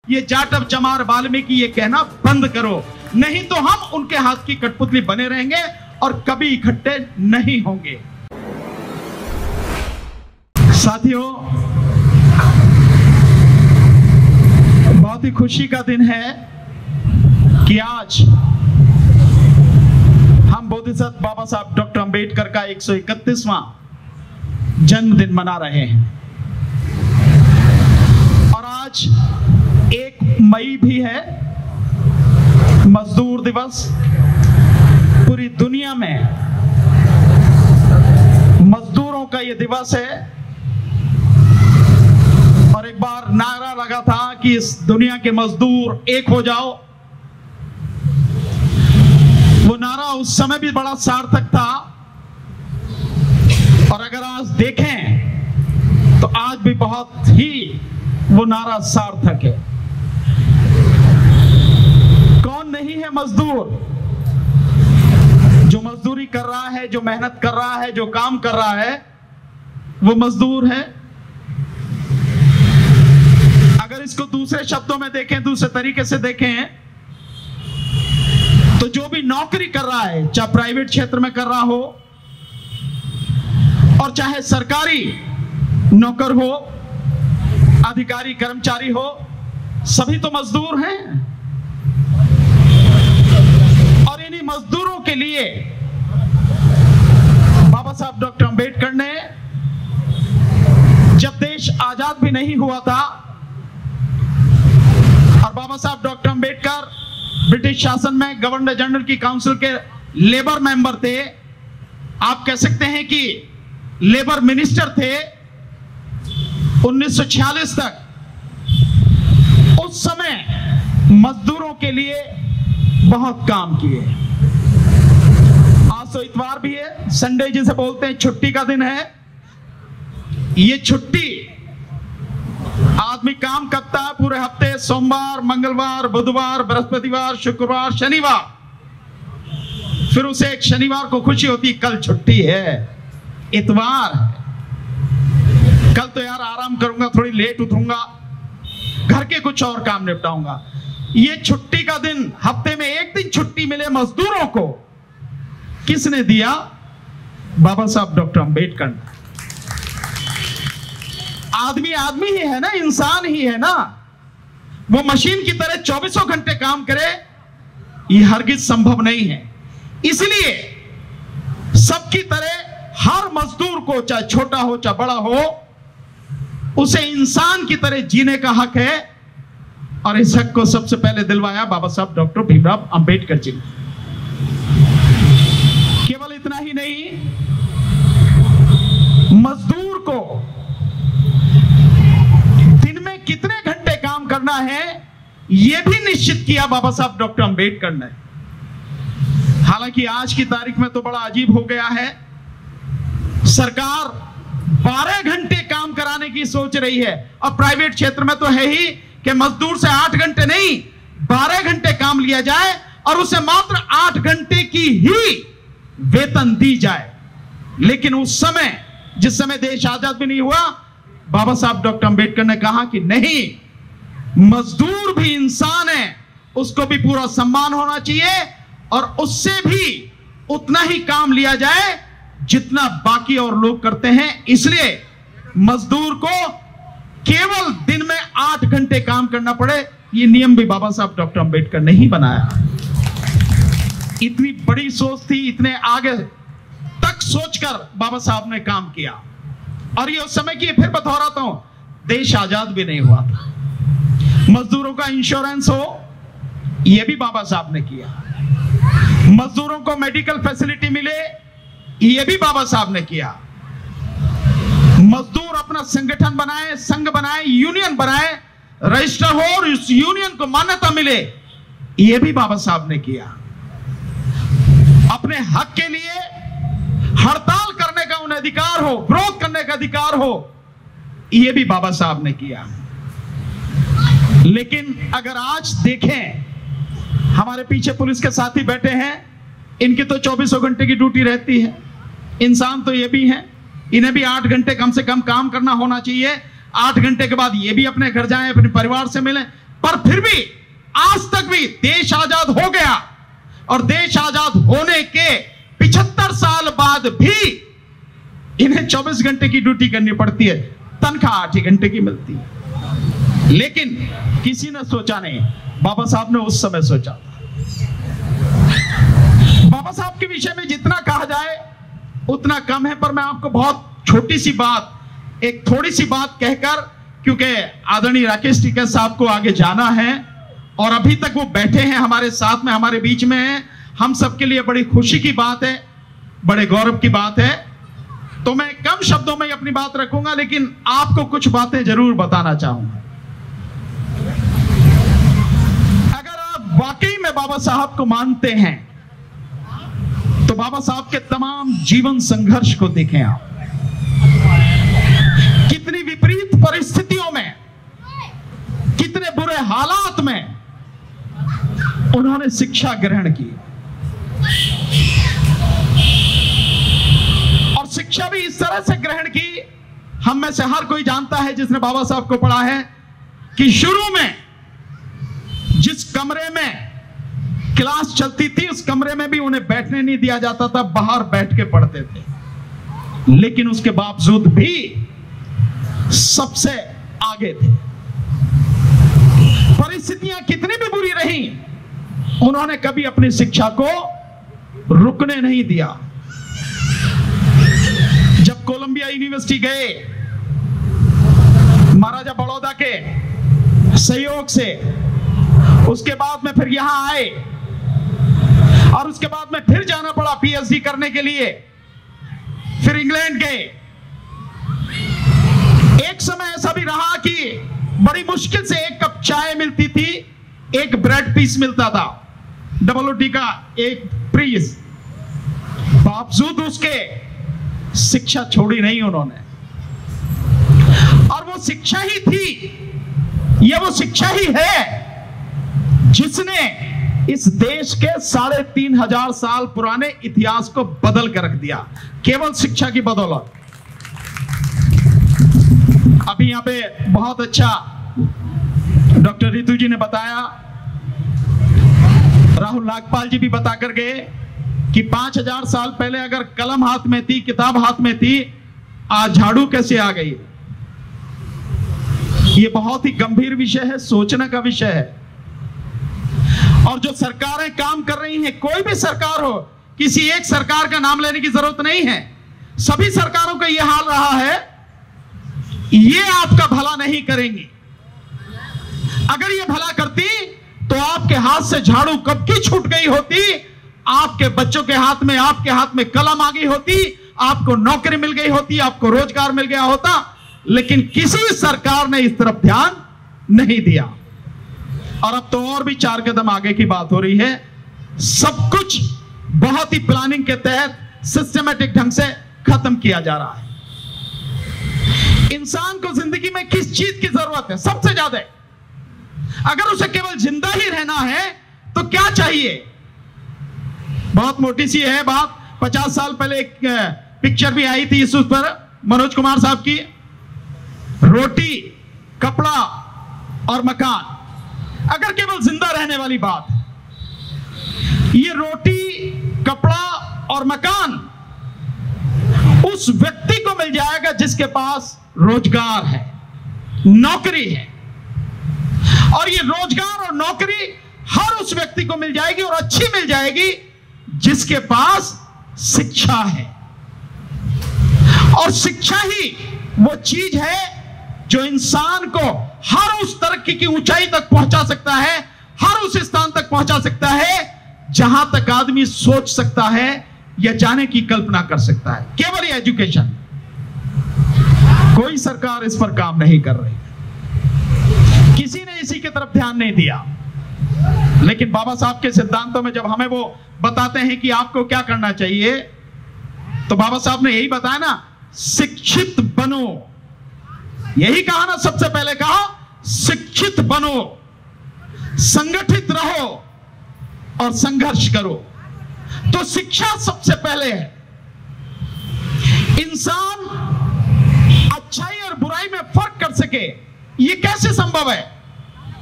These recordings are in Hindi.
ये जाटव चमार वाल्मीकि ये कहना बंद करो, नहीं तो हम उनके हाथ की कठपुतली बने रहेंगे और कभी इकट्ठे नहीं होंगे। साथियों, बहुत ही खुशी का दिन है कि आज हम बोधिसत्व बाबा साहब डॉक्टर अंबेडकर का 131वां जन्मदिन मना रहे हैं। और आज 1 मई भी है, मजदूर दिवस। पूरी दुनिया में मजदूरों का यह दिवस है। और एक बार नारा लगा था कि इस दुनिया के मजदूर एक हो जाओ। वो नारा उस समय भी बड़ा सार्थक था, और अगर आज देखें तो आज भी बहुत ही वो नारा सार्थक है। कौन नहीं है मजदूर? जो मजदूरी कर रहा है, जो मेहनत कर रहा है, जो काम कर रहा है, वो मजदूर है। अगर इसको दूसरे शब्दों में देखें, दूसरे तरीके से देखें, तो जो भी नौकरी कर रहा है, चाहे प्राइवेट क्षेत्र में कर रहा हो और चाहे सरकारी नौकर हो, अधिकारी कर्मचारी हो, सभी तो मजदूर हैं। और इन्हीं मजदूरों के लिए बाबा साहब डॉक्टर अंबेडकर ने, जब देश आजाद भी नहीं हुआ था और बाबा साहब डॉक्टर अंबेडकर ब्रिटिश शासन में गवर्नर जनरल की काउंसिल के लेबर मेंबर थे, आप कह सकते हैं कि लेबर मिनिस्टर थे 1946 तक। उस समय मजदूरों के लिए बहुत काम किए। आज तो इतवार भी है, संडे जिसे बोलते हैं, छुट्टी का दिन है। ये छुट्टी, आदमी काम करता है पूरे हफ्ते, सोमवार, मंगलवार, बुधवार, बृहस्पतिवार, शुक्रवार, शनिवार। फिर उसे एक शनिवार को खुशी होती, कल छुट्टी है, इतवार है, कल तो यार आराम करूंगा, थोड़ी लेट उठूंगा, घर के कुछ और काम निपटाऊंगा। ये छुट्टी का दिन, हफ्ते में एक दिन छुट्टी मिले मजदूरों को, किसने दिया? बाबा साहब डॉक्टर अंबेडकर ने। आदमी आदमी ही है ना, इंसान ही है ना। वो मशीन की तरह 24 घंटे काम करे, ये हरगिज संभव नहीं है। इसलिए सबकी तरह हर मजदूर को, चाहे छोटा हो चाहे बड़ा हो, उसे इंसान की तरह जीने का हक है। और इस हक को सबसे पहले दिलवाया बाबा साहब डॉक्टर भीमराव अंबेडकर जी ने। केवल इतना ही नहीं, मजदूर को दिन में कितने घंटे काम करना है, यह भी निश्चित किया बाबा साहब डॉक्टर अंबेडकर ने। हालांकि आज की तारीख में तो बड़ा अजीब हो गया है, सरकार 12 घंटे काम कराने की सोच रही है। और प्राइवेट क्षेत्र में तो है ही कि मजदूर से 8 घंटे नहीं, 12 घंटे काम लिया जाए और उसे मात्र 8 घंटे की ही वेतन दी जाए। लेकिन उस समय, जिस समय देश आजाद भी नहीं हुआ, बाबा साहब डॉक्टर अंबेडकर ने कहा कि नहीं, मजदूर भी इंसान है, उसको भी पूरा सम्मान होना चाहिए और उससे भी उतना ही काम लिया जाए जितना बाकी और लोग करते हैं। इसलिए मजदूर को केवल दिन में 8 घंटे काम करना पड़े, यह नियम भी बाबा साहब डॉक्टर अंबेडकर ने ही बनाया। इतनी बड़ी सोच थी, इतने आगे तक सोचकर बाबा साहब ने काम किया। और ये उस समय की, फिर बतौराता हूं, देश आजाद भी नहीं हुआ था। मजदूरों का इंश्योरेंस हो, यह भी बाबा साहब ने किया। मजदूरों को मेडिकल फैसिलिटी मिले, यह भी बाबा साहब ने किया। मजदूर अपना संगठन बनाए, संघ बनाए, यूनियन बनाए, रजिस्टर हो और उस यूनियन को मान्यता मिले, यह भी बाबा साहब ने किया। अपने हक के लिए हड़ताल करने का उन्हें अधिकार हो, विरोध करने का अधिकार हो, यह भी बाबा साहब ने किया। लेकिन अगर आज देखें, हमारे पीछे पुलिस के साथी बैठे हैं, इनकी तो 24 घंटे की ड्यूटी रहती है। इंसान तो ये भी हैं, इन्हें भी 8 घंटे कम से कम काम करना होना चाहिए। 8 घंटे के बाद ये भी अपने घर जाएं, अपने परिवार से मिलें, पर फिर भी आज तक भी देश आजाद हो गया और देश आजाद होने के 75 साल बाद भी इन्हें 24 घंटे की ड्यूटी करनी पड़ती है, तनख्वाह 8 घंटे की मिलती है। लेकिन किसी ने सोचा नहीं, बाबा साहब ने उस समय सोचा था। बाबा साहब के विषय में जितना कहा जाए उतना कम है, पर मैं आपको बहुत छोटी सी बात, एक थोड़ी सी बात कहकर, क्योंकि आदरणीय राकेश टिकैत साहब को आगे जाना है और अभी तक वो बैठे हैं हमारे साथ में, हमारे बीच में हैं, हम सबके लिए बड़ी खुशी की बात है, बड़े गौरव की बात है। तो मैं कम शब्दों में अपनी बात रखूंगा, लेकिन आपको कुछ बातें जरूर बताना चाहूंगा। अगर आप वाकई में बाबा साहब को मानते हैं तो बाबा साहब के तमाम जीवन संघर्ष को देखें आप। कितनी विपरीत परिस्थितियों में, कितने बुरे हालात में उन्होंने शिक्षा ग्रहण की, और शिक्षा भी इस तरह से ग्रहण की, हम में से हर कोई जानता है जिसने बाबा साहब को पढ़ा है कि शुरू में जिस कमरे में क्लास चलती थी उस कमरे में भी उन्हें बैठने नहीं दिया जाता था, बाहर बैठ के पढ़ते थे, लेकिन उसके बावजूद भी सबसे आगे थे। परिस्थितियां कितनी भी बुरी रही, उन्होंने कभी अपनी शिक्षा को रुकने नहीं दिया। जब कोलंबिया यूनिवर्सिटी गए, महाराजा बड़ौदा के सहयोग से, उसके बाद में फिर यहां आए और उसके बाद में फिर जाना पड़ा पीएचडी करने के लिए, फिर इंग्लैंड गए। एक समय ऐसा भी रहा कि बड़ी मुश्किल से एक कप चाय मिलती थी, एक ब्रेड पीस मिलता था, डबल रोटी का एक पीस, बावजूद उसके शिक्षा छोड़ी नहीं उन्होंने। और वो शिक्षा ही थी, ये वो शिक्षा ही है जिसने इस देश के 3500 साल पुराने इतिहास को बदल कर रख दिया, केवल शिक्षा की बदौलत। अभी यहां पे बहुत अच्छा डॉक्टर रितु जी ने बताया, राहुल नागपाल जी भी बताकर गए कि 5000 साल पहले अगर कलम हाथ में थी, किताब हाथ में थी, आज झाड़ू कैसे आ गई। ये बहुत ही गंभीर विषय है, सोचने का विषय है। और जो सरकारें काम कर रही हैं, कोई भी सरकार हो, किसी एक सरकार का नाम लेने की जरूरत नहीं है, सभी सरकारों का यह हाल रहा है, ये आपका भला नहीं करेंगी। अगर ये भला करती तो आपके हाथ से झाड़ू कब की छूट गई होती, आपके बच्चों के हाथ में, आपके हाथ में कलम आ गई होती, आपको नौकरी मिल गई होती, आपको रोजगार मिल गया होता। लेकिन किसी सरकार ने इस तरफ ध्यान नहीं दिया। और अब तो और भी 4 कदम आगे की बात हो रही है। सब कुछ बहुत ही प्लानिंग के तहत सिस्टमैटिक ढंग से खत्म किया जा रहा है। इंसान को जिंदगी में किस चीज की जरूरत है सबसे ज्यादा? अगर उसे केवल जिंदा ही रहना है तो क्या चाहिए? बहुत मोटी सी है बात। 50 साल पहले एक पिक्चर भी आई थी इस पर, मनोज कुमार साहब की, रोटी, कपड़ा और मकान। अगर केवल जिंदा रहने वाली बात, ये रोटी, कपड़ा और मकान उस व्यक्ति को मिल जाएगा जिसके पास रोजगार है, नौकरी है। और ये रोजगार और नौकरी हर उस व्यक्ति को मिल जाएगी, और अच्छी मिल जाएगी, जिसके पास शिक्षा है। और शिक्षा ही वो चीज है जो इंसान को हर उस तरक्की की ऊंचाई तक पहुंचा सकता है, हर उस स्थान तक पहुंचा सकता है जहां तक आदमी सोच सकता है या जाने की कल्पना कर सकता है। केवल ये एजुकेशन। कोई सरकार इस पर काम नहीं कर रही, किसी ने इसी की तरफ ध्यान नहीं दिया। लेकिन बाबा साहब के सिद्धांतों में जब हमें वो बताते हैं कि आपको क्या करना चाहिए, तो बाबा साहब ने यही बताया ना, शिक्षित बनो। यही कहा ना, सबसे पहले कहा शिक्षित बनो, संगठित रहो और संघर्ष करो। तो शिक्षा सबसे पहले है। इंसान अच्छाई और बुराई में फर्क कर सके, ये कैसे संभव है?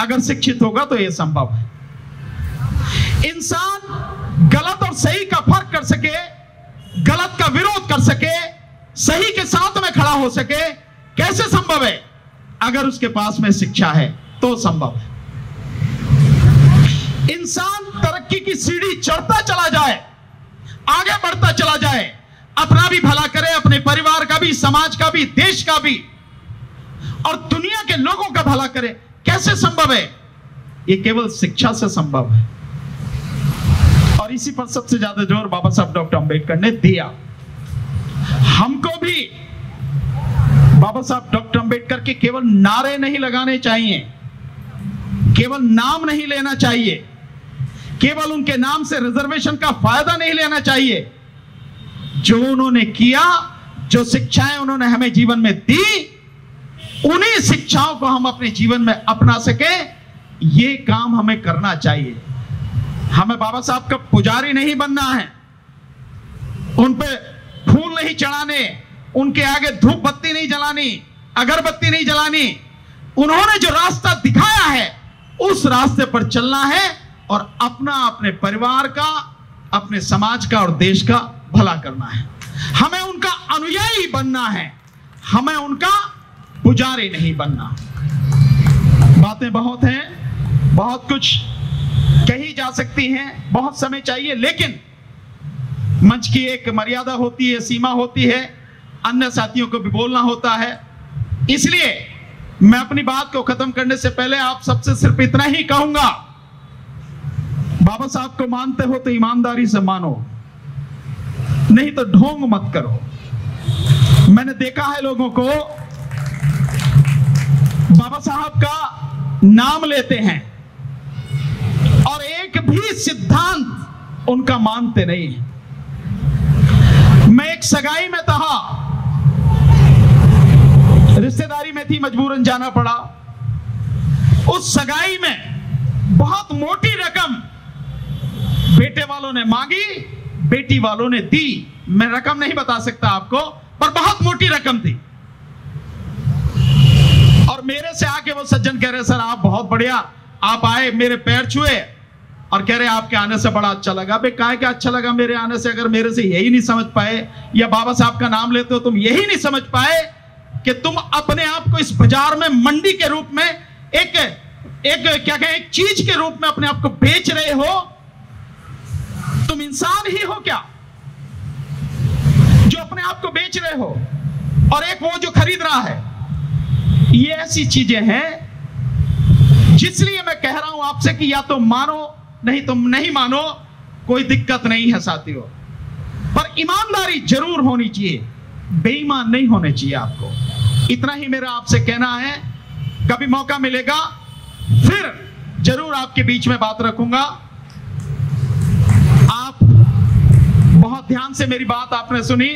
अगर शिक्षित होगा तो यह संभव है। इंसान गलत और सही का फर्क कर सके, गलत का विरोध कर सके, सही के साथ में खड़ा हो सके, कैसे संभव है? अगर उसके पास में शिक्षा है तो संभव है। इंसान तरक्की की सीढ़ी चढ़ता चला जाए, आगे बढ़ता चला जाए, अपना भी भला करे, अपने परिवार का भी, समाज का भी, देश का भी और दुनिया के लोगों का भला करे, कैसे संभव है? यह केवल शिक्षा से संभव है। और इसी पर सबसे ज्यादा जोर बाबा साहब डॉक्टर अंबेडकर ने दिया। हमको भी बाबा साहब डॉक्टर अंबेडकर के केवल नारे नहीं लगाने चाहिए, केवल नाम नहीं लेना चाहिए, केवल उनके नाम से रिजर्वेशन का फायदा नहीं लेना चाहिए। जो उन्होंने किया, जो शिक्षाएं उन्होंने हमें जीवन में दी, उन्हीं शिक्षाओं को हम अपने जीवन में अपना सके, ये काम हमें करना चाहिए। हमें बाबा साहब का पुजारी नहीं बनना है, उन पे फूल नहीं चढ़ाने, उनके आगे धूप बत्ती नहीं जलानी, अगरबत्ती नहीं जलानी। उन्होंने जो रास्ता दिखाया है उस रास्ते पर चलना है और अपना, अपने परिवार का, अपने समाज का और देश का भला करना है। हमें उनका अनुयायी बनना है, हमें उनका पुजारी नहीं बनना। बातें बहुत हैं, बहुत कुछ कही जा सकती हैं, बहुत समय चाहिए, लेकिन मंच की एक मर्यादा होती है, सीमा होती है, अन्य साथियों को भी बोलना होता है। इसलिए मैं अपनी बात को खत्म करने से पहले आप सबसे सिर्फ इतना ही कहूंगा, बाबा साहब को मानते हो तो ईमानदारी से मानो, नहीं तो ढोंग मत करो। मैंने देखा है लोगों को बाबा साहब का नाम लेते हैं और एक भी सिद्धांत उनका मानते नहीं है। मैं एक सगाई में था, रिश्तेदारी में थी, मजबूरन जाना पड़ा। उस सगाई में बहुत मोटी रकम बेटे वालों ने मांगी, बेटी वालों ने दी। मैं रकम नहीं बता सकता आपको, पर बहुत मोटी रकम थी। और मेरे से आके वो सज्जन कह रहे, सर आप बहुत बढ़िया, आप आए, मेरे पैर छुए और कह रहे आपके आने से बड़ा अच्छा लगा। बे काहे क्या अच्छा लगा मेरे आने से? अगर मेरे से यही नहीं समझ पाए, या बाबा साहब का नाम लेते हो तुम यही नहीं समझ पाए कि तुम अपने आप को इस बाजार में मंडी के रूप में, एक क्या कहें, एक चीज के रूप में अपने आप को बेच रहे हो, तुम इंसान ही हो क्या जो अपने आप को बेच रहे हो? और एक वो जो खरीद रहा है। ये ऐसी चीजें हैं जिसलिए मैं कह रहा हूं आपसे कि या तो मानो, नहीं तो नहीं मानो, कोई दिक्कत नहीं है साथियों, पर ईमानदारी जरूर होनी चाहिए, बेईमान नहीं होने चाहिए आपको। इतना ही मेरा आपसे कहना है। कभी मौका मिलेगा फिर जरूर आपके बीच में बात रखूंगा। आप बहुत ध्यान से मेरी बात आपने सुनी।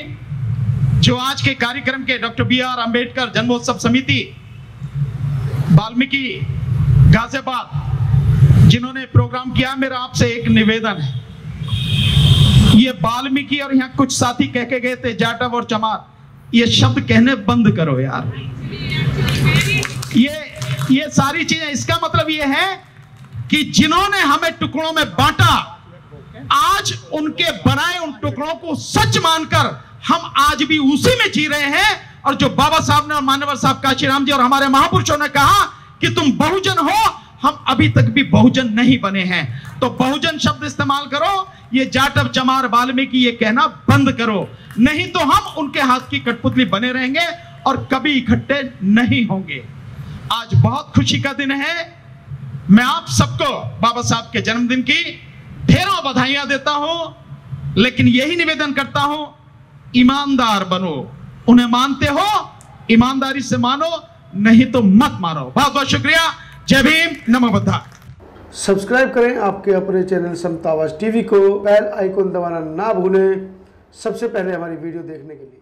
जो आज के कार्यक्रम के डॉक्टर बी.आर. अंबेडकर जन्मोत्सव समिति वाल्मीकि गाजियाबाद जिन्होंने प्रोग्राम किया, मेरा आपसे एक निवेदन है। ये वाल्मीकि और यहाँ कुछ साथी कह के गए थे जाटव और चमार, ये शब्द कहने बंद करो यार। ये सारी चीजें, इसका मतलब ये है कि जिन्होंने हमें टुकड़ों में बांटा, आज उनके बनाए उन टुकड़ों को सच मानकर हम आज भी उसी में जी रहे हैं। और जो बाबा साहब ने और मान्यवर साहब काशीराम जी और हमारे महापुरुषों ने कहा कि तुम बहुजन हो, हम अभी तक भी बहुजन नहीं बने हैं। तो बहुजन शब्द इस्तेमाल करो, ये जाटव चमार वाल्मीकि ये कहना बंद करो, नहीं तो हम उनके हाथ की कठपुतली बने रहेंगे और कभी इकट्ठे नहीं होंगे। आज बहुत खुशी का दिन है। मैं आप सबको बाबा साहब के जन्मदिन की ढेरों बधाइयां देता हूं, लेकिन यही निवेदन करता हूं, ईमानदार बनो। उन्हें मानते हो, ईमानदारी से मानो, नहीं तो मत मानो। बहुत बहुत शुक्रिया। जय भीम, नमो बुद्धाय। सब्सक्राइब करें आपके अपने चैनल समता आवाज टीवी को, बेल आइकन दबाना ना भूलें सबसे पहले हमारी वीडियो देखने के लिए।